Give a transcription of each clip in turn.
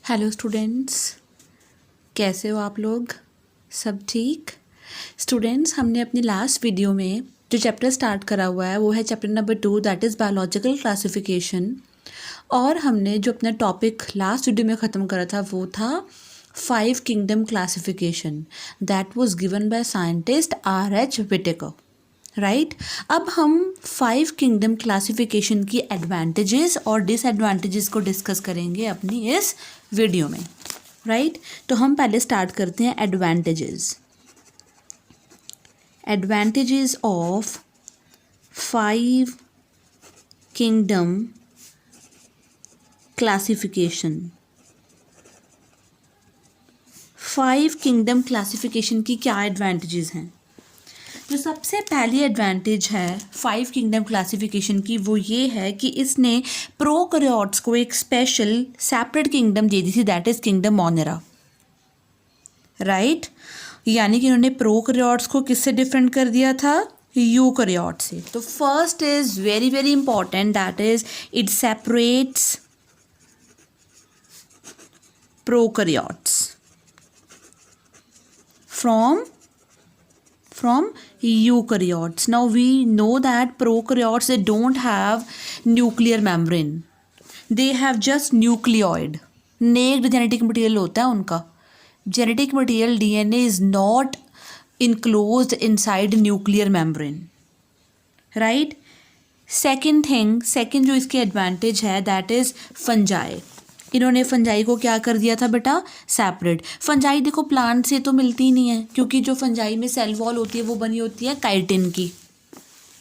Hello students, कैसे हो आप लोग? सब ठीक? स्टूडेंट्स, हमने अपनी लास्ट वीडियो में जो चैप्टर स्टार्ट करा हुआ है वो है chapter number 2, that is biological classification. और हमने जो अपना टॉपिक लास्ट वीडियो में ख़त्म करा था वो था 5 kingdom classification that was given by scientist R.H. Whittaker. Right, अब हम 5 किंगडम क्लासिफिकेशन की एडवांटेजेस और डिसएडवांटेजेस को डिस्कस करेंगे अपनी इस वीडियो में। राइट, तो हम पहले स्टार्ट करते हैं advantages of 5 kingdom classification. 5 kingdom classification की क्या एडवांटेजेस हैं? जो सबसे पहली एडवांटेज है 5 किंगडम क्लासिफिकेशन की वो ये है कि इसने प्रोकैरियोट्स को एक स्पेशल सेपरेट किंगडम दे दी थी, that is kingdom Monera. Right, यानी कि इन्होंने प्रोकैरियोट्स को किससे डिफरेंट कर दिया था? यूकैरियोट से। तो first is very very important, that is it separates prokaryotes from eukaryotes. Now we know that prokaryotes, they don't have nuclear membrane, they have just nucleoid, naked genetic material होता है उनका। genetic material DNA is not enclosed inside nuclear membrane. right, second जो इसकी advantage है that is fungi. इन्होंने fungi को क्या कर दिया था बेटा? सेपरेट। फंजाई देखो प्लांट से तो मिलती ही नहीं है, क्योंकि जो फंजाई में सेल वॉल होती है वो बनी होती है काइटिन की।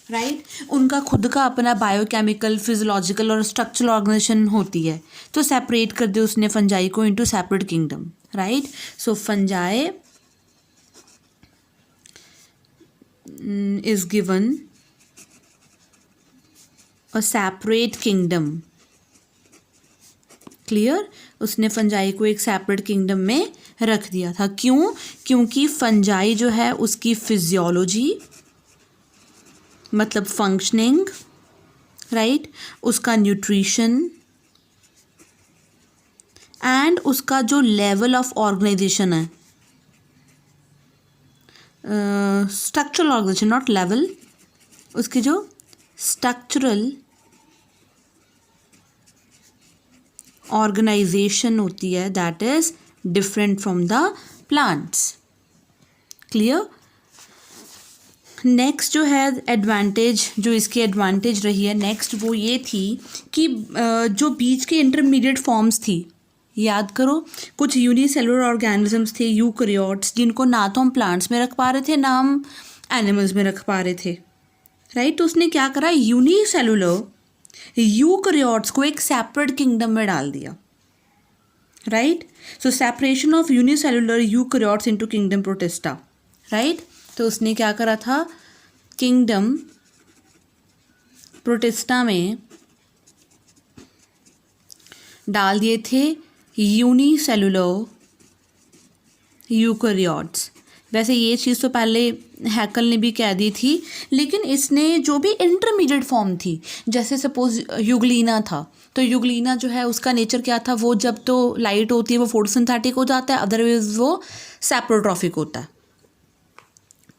राइट, उनका खुद का अपना बायोकेमिकल, फिजियोलॉजिकल और स्ट्रक्चरल ऑर्गेनाइजेशन होती है। तो सेपरेट कर दिया उसने फंजाई को into separate kingdom. Right, so fungi is given a separate kingdom. Clear, उसने फंजाई को एक सेपरेट किंगडम में रख दिया था। क्यों? क्योंकि फंजाई जो है उसकी फिजियोलॉजी मतलब फंक्शनिंग, राइट, उसका न्यूट्रिशन एंड उसका जो लेवल ऑफ ऑर्गेनाइजेशन है, स्ट्रक्चरल ऑर्गेनाइजेशन नॉट लेवल, उसकी जो स्ट्रक्चरल ऑर्गेनाइजेशन होती है that is different from the plants. Clear. Next जो है एडवांटेज, जो इसकी एडवांटेज रही है नेक्स्ट, वो ये थी कि जो बीच के इंटरमीडिएट फॉर्म्स थी, याद करो कुछ यूनिसेलुलर ऑर्गेनिजम्स थे यूकैरियोट्स, जिनको ना तो हम प्लांट्स में रख पा रहे थे ना हम एनिमल्स में रख पा रहे थे। राइट, तो उसने क्या करा, यूनिसेलुलर यूकैरियोट्स को एक सेपरेट किंगडम में डाल दिया। Right, so separation of unicellular eukaryotes into kingdom protista. Right, तो उसने क्या करा था, किंगडम प्रोटिस्टा में डाल दिए थे यूनिसेलुलर यूकैरियोट्स। वैसे ये चीज़ तो पहले हैकल ने भी कह दी थी, लेकिन इसने जो भी इंटरमीडिएट फॉर्म थी, जैसे सपोज यूग्लिना था, तो यूग्लिना जो है उसका नेचर क्या था, वो जब तो लाइट होती है वो फोटोसिंथेटिक हो जाता है, अदरवाइज वो सैप्रोट्रॉफिक होता है।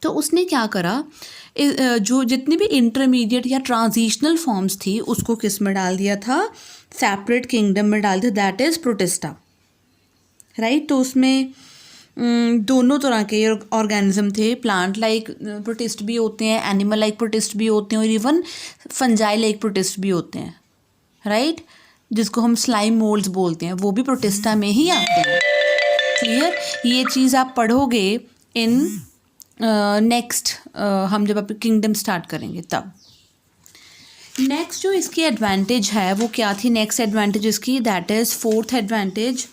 तो उसने क्या करा, जो जितनी भी इंटरमीडिएट या ट्रांजिशनल फॉर्म्स थी उसको किस में डाल दिया था, सेपरेट किंगडम में डाल दिया, दैट इज़ प्रोटिस्टा। राइट, तो उसमें दोनों तरह के ऑर्गेनिज्म थे, प्लांट लाइक प्रोटिस्ट भी होते हैं, एनिमल लाइक प्रोटिस्ट भी होते हैं, और इवन फंजाई लाइक प्रोटिस्ट भी होते हैं। राइट, जिसको हम स्लाइम मोल्ड्स बोलते हैं, वो भी प्रोटिस्टा में ही आते हैं। क्लियर, ये चीज़ आप पढ़ोगे इन नेक्स्ट, हम जब अपनी किंगडम स्टार्ट करेंगे तब। नेक्स्ट जो इसकी एडवांटेज है वो क्या थी, नेक्स्ट एडवांटेज इसकी, that is fourth advantage,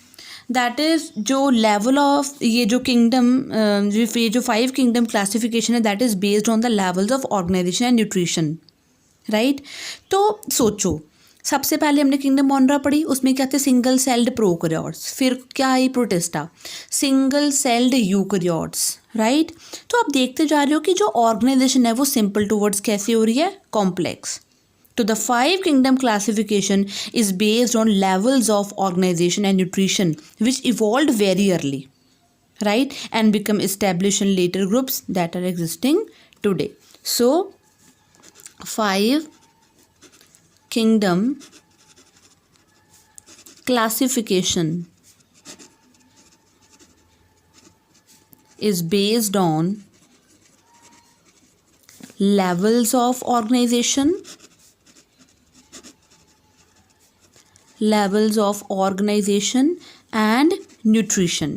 that is जो लेवल ऑफ ये जो किंगडम, ये जो 5 किंगडम क्लासिफिकेशन है that is based on the levels of organisation and nutrition. Right, तो सोचो सबसे पहले हमने किंगडम मोनेरा पढ़ी, उसमें क्या थे, सिंगल सेल्ड प्रोकैरियोट्स, फिर क्या आई protista, single celled eukaryotes. Right, तो आप देखते जा रहे हो कि जो ऑर्गेनाइजेशन है वो सिंपल टूवर्ड्स कैसे हो रही है, कॉम्प्लेक्स। तो the 5 kingdom classification is based on levels of organization and nutrition which evolved very early, right, and become established in later groups that are existing today. So 5 kingdom classification is based on levels of organization, and nutrition,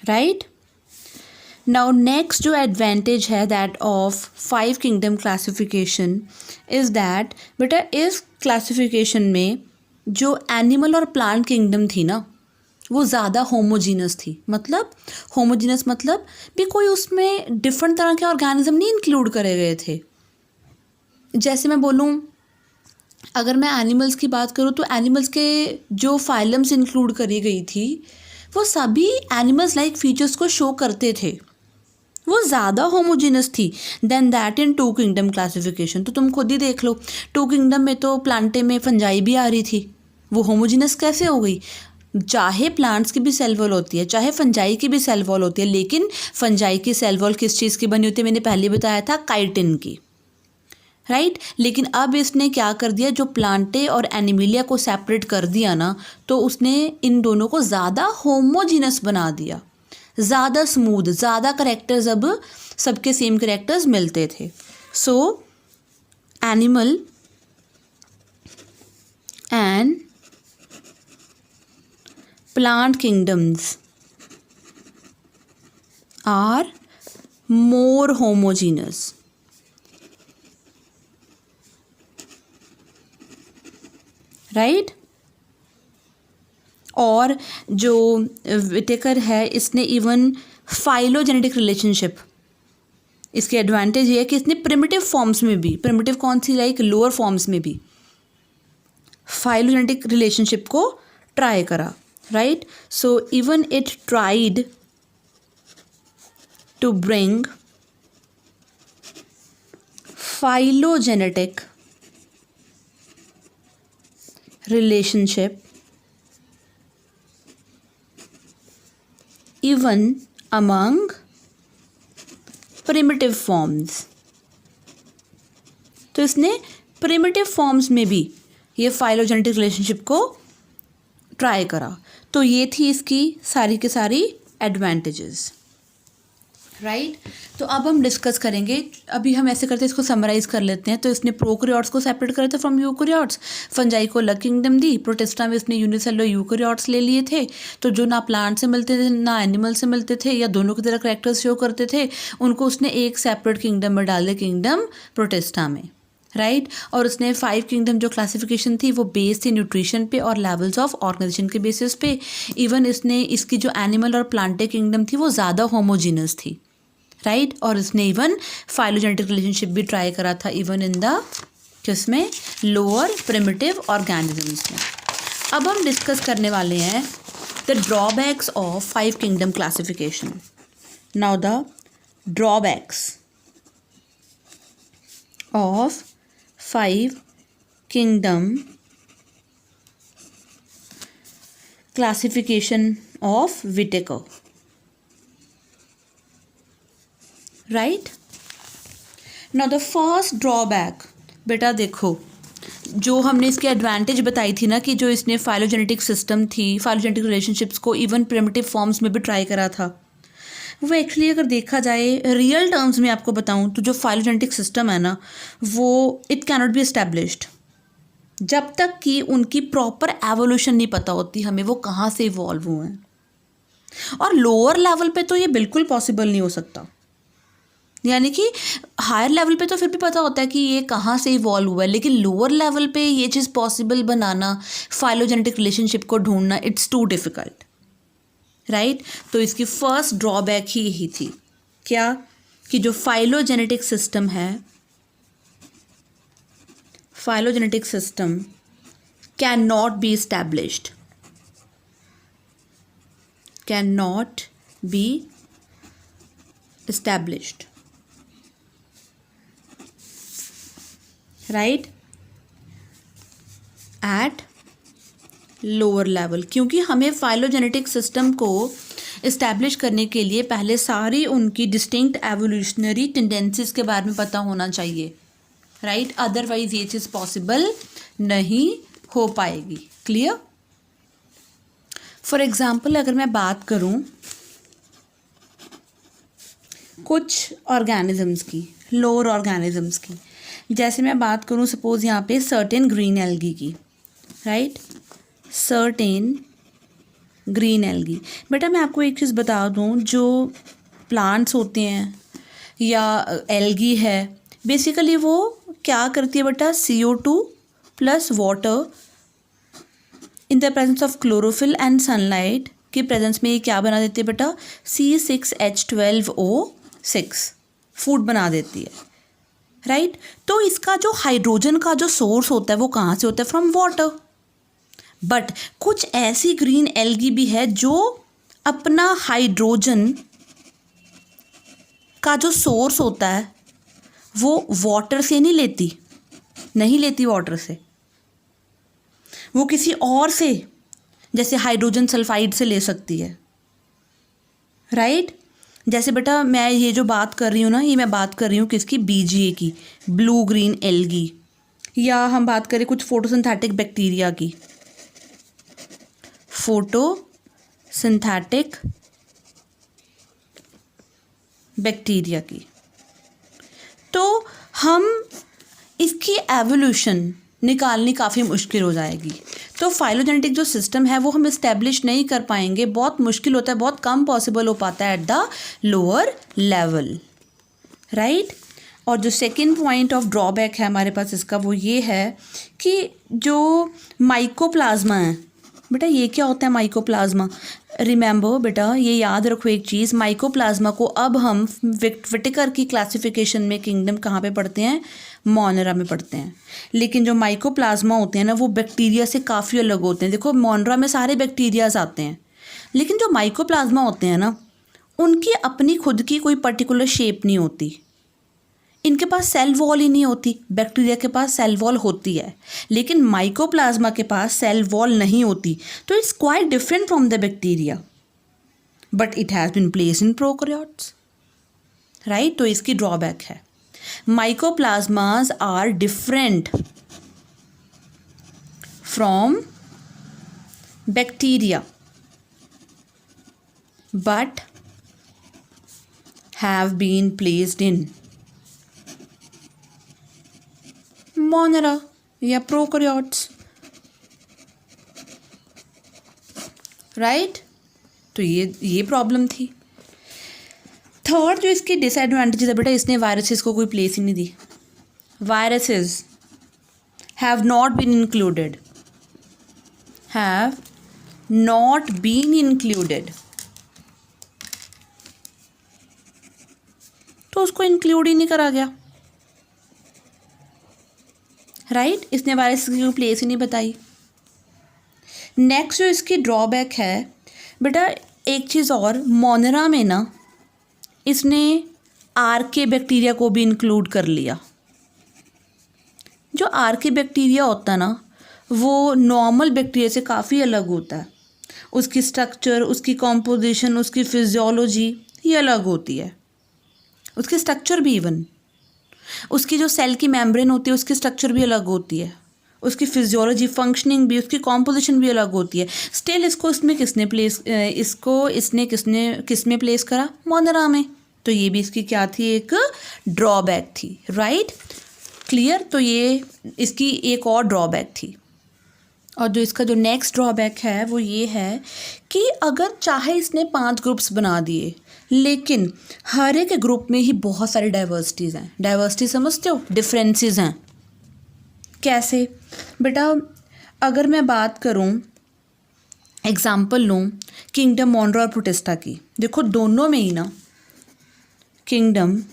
right. Now next जो advantage है that of 5 kingdom classification is that बेटा इस classification में जो animal और plant kingdom थी ना वो ज़्यादा होमोजीनस थी। मतलब होमोजीनस मतलब भी कोई उसमें डिफरेंट तरह के ऑर्गेनिज्म नहीं इंक्लूड करे गए थे। जैसे मैं बोलूँ, अगर मैं एनिमल्स की बात करूँ तो एनिमल्स के जो फाइलम्स इंक्लूड करी गई थी वो सभी एनिमल्स लाइक फीचर्स को शो करते थे, वो ज़्यादा होमोजीनस थी than that in 2 kingdom classification. तो तुम खुद ही देख लो, 2 kingdom में तो प्लांटे में फंजाई भी आ रही थी, वो होमोजीनस कैसे हो गई? चाहे प्लांट्स की भी सेल वॉल होती है, चाहे फंजाई की भी सेल वॉल होती है, लेकिन फंजाई की सेल वॉल किस चीज़ की बनी होती है? मैंने पहले बताया था, काइटिन की, राइट। लेकिन अब इसने क्या कर दिया, जो प्लांटे और एनिमिलिया को सेपरेट कर दिया ना, तो उसने इन दोनों को ज़्यादा होमोजीनस बना दिया, ज़्यादा स्मूथ, ज़्यादा करेक्टर्स, अब सबके सेम करेक्टर्स मिलते थे। So animal and plant kingdoms are more homogeneous, right। और जो विटेकर है इसने इवन फाइलोजेनेटिक रिलेशनशिप, इसके एडवांटेज ये है कि इसने प्रिमिटिव फॉर्म्स में भी, प्रिमिटिव कौन सी, लाइक लोअर फॉर्म्स में भी फाइलोजेनेटिक रिलेशनशिप को ट्राई करा, right? So even it tried to bring phylogenetic relationship even among primitive forms। तो इसने प्रिमिटिव फॉर्म्स में भी ये फाइलोजेनेटिक रिलेशनशिप को ट्राई करा। तो ये थी इसकी सारी के सारी एडवांटेजेस, राइट। तो अब हम डिस्कस करेंगे, अभी हम ऐसे करते हैं, इसको समराइज कर लेते हैं। तो इसने प्रोकैरियोट्स को सेपरेट करे थे फ्रॉम यूकैरियोट्स, फंजाई को अलग किंगडम दी, प्रोटिस्टा में इसने यूनिसेलुलर यूकैरियोट्स ले लिए थे, तो जो ना प्लांट से मिलते थे ना एनिमल से मिलते थे या दोनों की तरह करैक्टर्स शो करते थे, उनको उसने एक सेपरेट किंगडम में डाल दिया, किंगडम प्रोटिस्टा में, राइट। और उसने 5 kingdom जो क्लासिफिकेशन थी वो बेस्ड थी न्यूट्रिशन पे और लेवल्स ऑफ ऑर्गेनाइजेशन के बेसिस पे। इवन इसने इसकी जो एनिमल और प्लांटे किंगडम थी वो ज़्यादा होमोजीनस थी, राइट। और इसने इवन फाइलोजेनेटिक रिलेशनशिप भी ट्राई करा था इवन इन द किसमें, लोअर प्रिमिटिव ऑर्गेनिजम्स में। अब हम डिस्कस करने वाले हैं the drawbacks of 5 kingdom classification. Now the drawbacks of 5 kingdom classification of Whittaker, right। now the first drawback, बेटा देखो, जो हमने इसके एडवांटेज बताई थी ना कि जो इसने फाइलोजेनेटिक सिस्टम थी, फाइलोजेनेटिक रिलेशनशिप्स को इवन प्रिमिटिव फॉर्म्स में भी ट्राई करा था, वो एक्चुअली अगर देखा जाए रियल टर्म्स में आपको बताऊं तो जो फाइलोजेनेटिक सिस्टम है ना वो it can not be established जब तक कि उनकी प्रॉपर एवोल्यूशन नहीं पता होती हमें, वो कहाँ से इवॉल्व हुए हैं। और लोअर लेवल पे तो ये बिल्कुल पॉसिबल नहीं हो सकता, यानी कि हायर लेवल पे तो फिर भी पता होता है कि ये कहाँ से इवॉल्व हुआ है, लेकिन लोअर लेवल पे ये चीज़ पॉसिबल बनाना, फाइलोजेनेटिक रिलेशनशिप को ढूंढना, इट्स टू डिफ़िकल्ट, राइट। तो इसकी फर्स्ट ड्रॉबैक ही यही थी, क्या, कि जो फाइलोजेनेटिक सिस्टम है, phylogenetic system can not be established, can not be established, right, at lower level, क्योंकि हमें फाइलोजेनेटिक सिस्टम को इस्टेब्लिश करने के लिए पहले सारी उनकी डिस्टिंक्ट एवोल्यूशनरी टेंडेंसीज के बारे में पता होना चाहिए, राइट, अदरवाइज ये चीज़ पॉसिबल नहीं हो पाएगी। क्लियर? फॉर एग्जाम्पल अगर मैं बात करूँ कुछ ऑर्गेनिजम्स की, लोअर ऑर्गेनिजम्स की, जैसे मैं बात करूँ सपोज यहाँ पे सर्टेन ग्रीन एल्गी की, राइट, सर्टेन ग्रीन एल्गी। बेटा मैं आपको एक चीज़ बता दूँ, जो प्लांट्स होते हैं या एल्गी है, बेसिकली वो क्या करती है बेटा, CO2 plus water in the presence of chlorophyll and sunlight की प्रेजेंस में ये क्या बना देती है बेटा, C6H12O6 फूड बना देती है, राइट। तो इसका जो हाइड्रोजन का जो सोर्स होता है वो कहाँ से होता है, फ्रॉम वाटर। बट कुछ ऐसी ग्रीन एल्गी भी है जो अपना हाइड्रोजन का जो सोर्स होता है वो वाटर से नहीं लेती वाटर से, वो किसी और से, जैसे हाइड्रोजन सल्फाइड से ले सकती है, राइट। जैसे बेटा मैं ये जो बात कर रही हूँ ना, ये मैं बात कर रही हूँ किसकी, BGA की, ब्लू ग्रीन एल्गी, या हम बात करें कुछ फोटोसिंथेटिक बैक्टीरिया की, फोटोसिंथेटिक बैक्टीरिया की, तो हम इसकी एवोल्यूशन निकालनी काफ़ी मुश्किल हो जाएगी। तो फाइलोजेनेटिक जो सिस्टम है वो हम इस्टेब्लिश नहीं कर पाएंगे, बहुत मुश्किल होता है, बहुत कम पॉसिबल हो पाता है at the lower level, right. और जो सेकंड पॉइंट ऑफ ड्रॉबैक है हमारे पास इसका, वो ये है कि जो माइकोप्लाज्मा है बेटा, ये क्या होता है माइकोप्लाज्मा, रिमेंबर बेटा ये याद रखो एक चीज़, माइकोप्लाज्मा को अब हम विटिकर की क्लासिफिकेशन में किंगडम कहाँ पे पढ़ते हैं, मोनरा में पढ़ते हैं। लेकिन जो माइकोप्लाज्मा होते हैं ना वो बैक्टीरिया से काफ़ी अलग होते हैं। देखो मोनरा में सारे बैक्टीरियाज आते हैं, लेकिन जो माइकोप्लाज्मा होते हैं ना उनकी अपनी खुद की कोई पर्टिकुलर शेप नहीं होती, इनके पास सेल वॉल ही नहीं होती। बैक्टीरिया के पास सेल वॉल होती है, लेकिन माइकोप्लाज्मा के पास सेल वॉल नहीं होती। तो it's quite different from the bacteria, but it has been placed in prokaryotes, right. तो इसकी ड्रॉबैक है, mycoplasmas are different from bacteria but have been placed in monera या प्रोकैरियोट्स, राइट। तो ये प्रॉब्लम थी। थर्ड जो इसकी डिसएडवांटेजेस है बेटा, इसने वायरसेस को कोई प्लेस ही नहीं दी। Viruses have not been included, तो उसको इंक्लूड ही नहीं करा गया, राइट। इसने वायरस की प्लेस ही नहीं बताई। नेक्स्ट जो इसकी ड्रॉबैक है बेटा, एक चीज़ और, मोनेरा में ना इसने आर्के बैक्टीरिया को भी इंक्लूड कर लिया। जो आर्के बैक्टीरिया होता है ना वो नॉर्मल बैक्टीरिया से काफ़ी अलग होता है, उसकी स्ट्रक्चर, उसकी कॉम्पोजिशन, उसकी फिजियोलॉजी ये अलग होती है, उसकी स्ट्रक्चर भी, इवन उसकी जो सेल की मेम्ब्रेन होती है उसकी स्ट्रक्चर भी अलग होती है, उसकी फिजियोलॉजी, फंक्शनिंग भी, उसकी कॉम्पोजिशन भी अलग होती है। स्टिल इसको इसमें किसने प्लेस करा, मोनेरा में। तो ये भी इसकी क्या थी, एक ड्रॉबैक थी, राइट, क्लियर। तो ये इसकी एक और ड्रॉबैक थी। और जो इसका जो नेक्स्ट ड्रॉबैक है वो ये है कि अगर चाहे इसने 5 ग्रुप्स बना दिए, लेकिन हर एक ग्रुप में ही बहुत सारी डाइवर्सिटीज़ हैं। डाइवर्सिटी समझते हो, डिफरेंसेस हैं। कैसे बेटा, अगर मैं बात करूं, एग्जांपल लूं किंगडम मोनरा और प्रोटिस्टा की, देखो दोनों में ही ना, किंगडम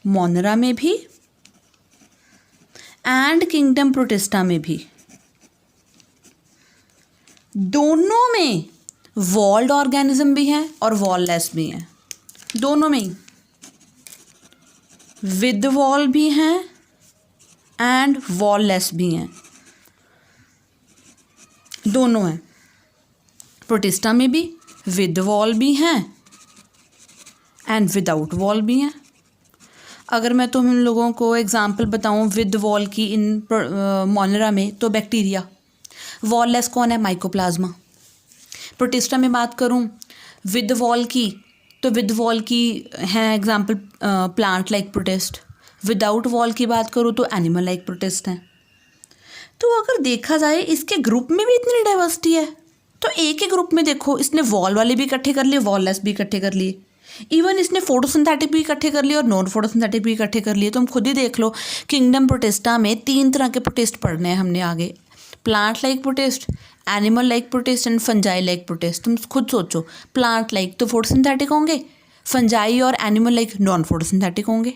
मोनरा में भी एंड किंगडम प्रोटिस्टा में भी, दोनों में वॉल्ड ऑर्गेनिज्म भी हैं और वॉललेस भी हैं। दोनों में ही विद वॉल भी हैं एंड वॉललेस भी हैं, दोनों हैं। प्रोटिस्टा में भी विद वॉल भी हैं एंड विदाउट वॉल भी हैं। अगर मैं तुम लोगों को एग्जांपल बताऊं विद वॉल की इन मोनेरा में, तो बैक्टीरिया। वॉललेस कौन है? माइकोप्लाज्मा। प्रोटिस्टा में बात करूं विद वॉल की, तो विद वॉल की हैं example plant like protist. Without wall की बात करूं तो एनिमल लाइक प्रोटिस्ट हैं। तो अगर देखा जाए इसके ग्रुप में भी इतनी डाइवर्सिटी है, तो एक ही ग्रुप में देखो इसने वॉल वाले भी इकट्ठे कर लिए, वॉललेस भी इकट्ठे कर लिए, इवन इसने फोटोसिंथेटिक भी इकट्ठे कर लिए और नॉन फोटोसिंथेटिक भी इकट्ठे कर लिए। तुम खुद ही देख लो, किंगडम प्रोटिस्टा में 3 तरह के प्रोटिस्ट पढ़ने हैं हमने आगे, plant like protist, animal like protist and fungi like protist. तुम खुद सोचो, प्लांट लाइक तो फोटोसिंथेटिक होंगे, फंजाई और एनिमल लाइक नॉन फोटोसिंथेटिक होंगे।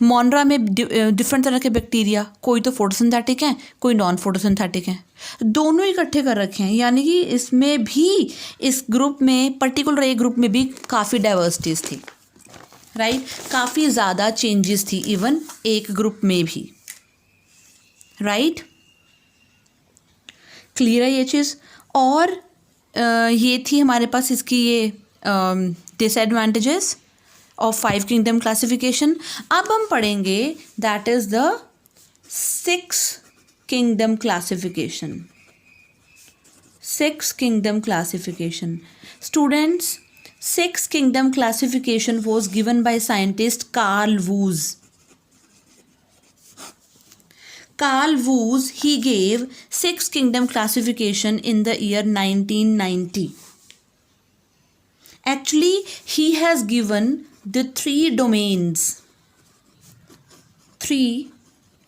मोनरा में डिफरेंट तरह के बैक्टीरिया, कोई तो फोटोसिंथेटिक हैं, कोई नॉन फोटोसिंथेटिक हैं, दोनों इकट्ठे कर रखे हैं। यानी कि इसमें भी, इस ग्रुप में, पर्टिकुलर एक ग्रुप में भी काफ़ी डाइवर्सिटीज़ थी, राइट। काफ़ी ज़्यादा चेंजेस थी इवन एक ग्रुप में भी, राइट। क्लियर है ये चीज़। और ये थी हमारे पास इसकी ये डिसएडवांटेजेस ऑफ 5 किंगडम क्लासिफिकेशन। अब हम पढ़ेंगे that is the 6 kingdom classification. 6 kingdom classification students, 6 kingdom classification was given by scientist Carl Woese. Carl Woese, he gave 6 kingdom classification in the year 1990. Actually, he has given the 3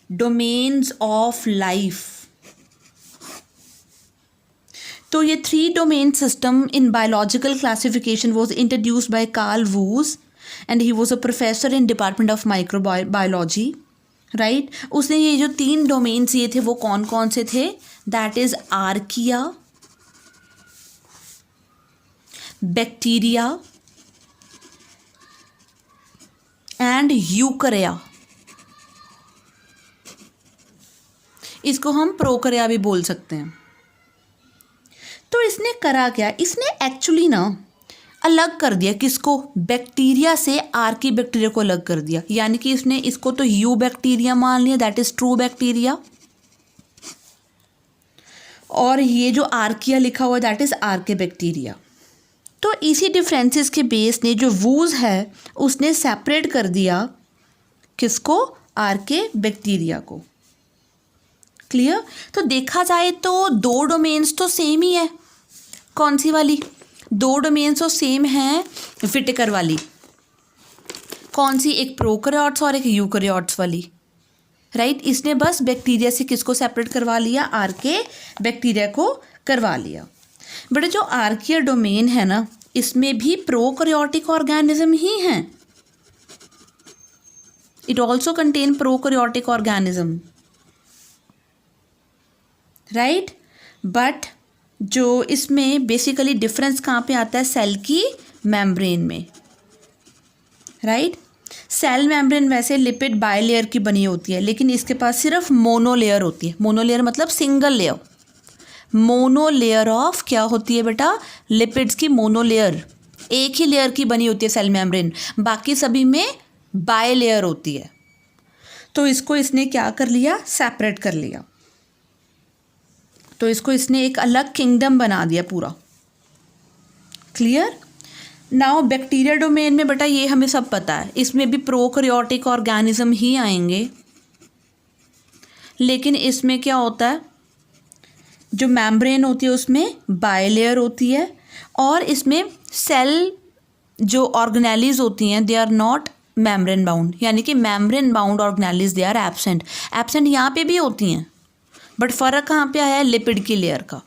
domains of life. तो ये 3 domain system in biological classification was introduced by Carl Woese and he was a professor in Department of Microbiology. Right उसने ये जो 3 domains ये थे वो कौन कौन से थे? That is archaea, bacteria and eukarya. इसको हम प्रोकरिया भी बोल सकते हैं। तो इसने करा क्या? इसने एक्चुअली ना अलग कर दिया किसको? बैक्टीरिया से आर्की बैक्टीरिया को अलग कर दिया। यानी कि इसने इसको तो यू बैक्टीरिया मान लिया, दैट इज ट्रू बैक्टीरिया, और ये जो आर्किया लिखा हुआ दैट इज आर्के बैक्टीरिया। तो इसी डिफरेंसेस के बेस ने जो वूज है उसने सेपरेट कर दिया किसको? आर्के बैक्टीरिया को। क्लियर? तो देखा जाए तो 2 डोमेन्स तो सेम ही है। कौन सी वाली? 2 डोमेन्स तो सेम हैं, विटेकर वाली। कौन सी? एक प्रोकैरियोट्स और एक यूकैरियोट्स वाली, राइट। इसने बस बैक्टीरिया से किसको सेपरेट करवा लिया? आर्के बैक्टीरिया को करवा लिया। बट जो आर्किया डोमेन है ना, इसमें भी प्रोकैरियोटिक ऑर्गेनिज्म ही हैं। It also contain prokaryotic organism, right. But जो इसमें बेसिकली डिफरेंस कहाँ पे आता है? सेल की मेम्ब्रेन में, राइट। सेल मेम्ब्रेन वैसे लिपिड बायलेयर की बनी होती है, लेकिन इसके पास सिर्फ मोनोलेयर होती है। मोनोलेयर मतलब सिंगल लेयर। मोनोलेयर ऑफ क्या होती है बेटा? लिपिड्स की मोनोलेयर, एक ही लेयर की बनी होती है सेल मेम्ब्रेन, बाकी सभी में बायलेयर होती है। तो इसको इसने क्या कर लिया? सेपरेट कर लिया। तो इसको इसने एक अलग किंगडम बना दिया पूरा। क्लियर? नाउ बैक्टीरिया डोमेन में बेटा ये हमें सब पता है, इसमें भी प्रोकैरियोटिक ऑर्गेनिज्म ही आएंगे, लेकिन इसमें क्या होता है? जो मेम्ब्रेन होती है उसमें बायलेयर होती है, और इसमें सेल जो ऑर्गेनेलीज होती हैं they are not membrane bound, यानी कि membrane bound organelles they are absent. Absent यहाँ पे भी होती हैं, बट फ़र्क कहाँ पे आया है? लिपिड की लेयर का।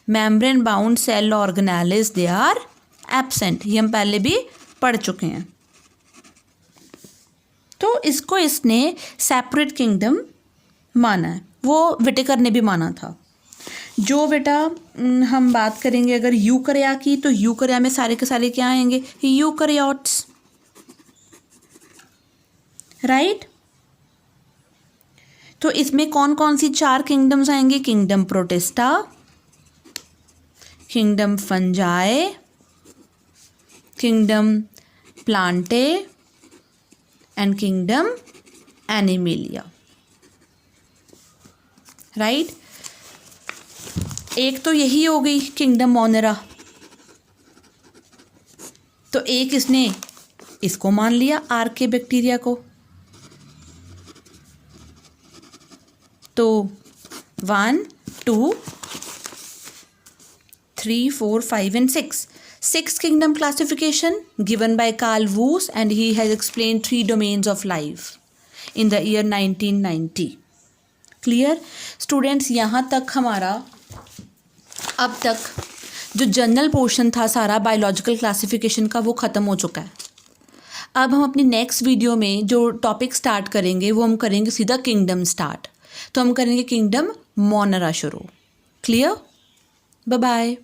Membrane bound cell organelles they are absent, ये हम पहले भी पढ़ चुके हैं। तो इसको इसने सेपरेट किंगडम माना है, वो विटेकर ने भी माना था। जो बेटा हम बात करेंगे अगर यूकरिया की, तो यूकरिया में सारे के सारे क्या आएंगे? Eukaryotes, right. तो इसमें कौन कौन सी 4 किंगडम्स आएंगे? Kingdom protista, kingdom fungi, kingdom Plantae and kingdom animalia, right. एक तो यही हो गई किंगडम मोनेरा, तो एक इसने इसको मान लिया आर्के बैक्टीरिया को। तो 1 2 3 4 5 and 6 sixth kingdom classification given by Carl Woese, and he has explained 3 domains of life in the year 1990. Clear students? यहाँ तक हमारा अब तक जो जनरल पोर्शन था सारा बायोलॉजिकल क्लासिफिकेशन का वो ख़त्म हो चुका है। अब हम अपनी नेक्स्ट वीडियो में जो टॉपिक स्टार्ट करेंगे वो हम करेंगे सीधा किंगडम स्टार्ट। तो हम करेंगे किंगडम मोनेरा शुरू। क्लियर? Bye bye.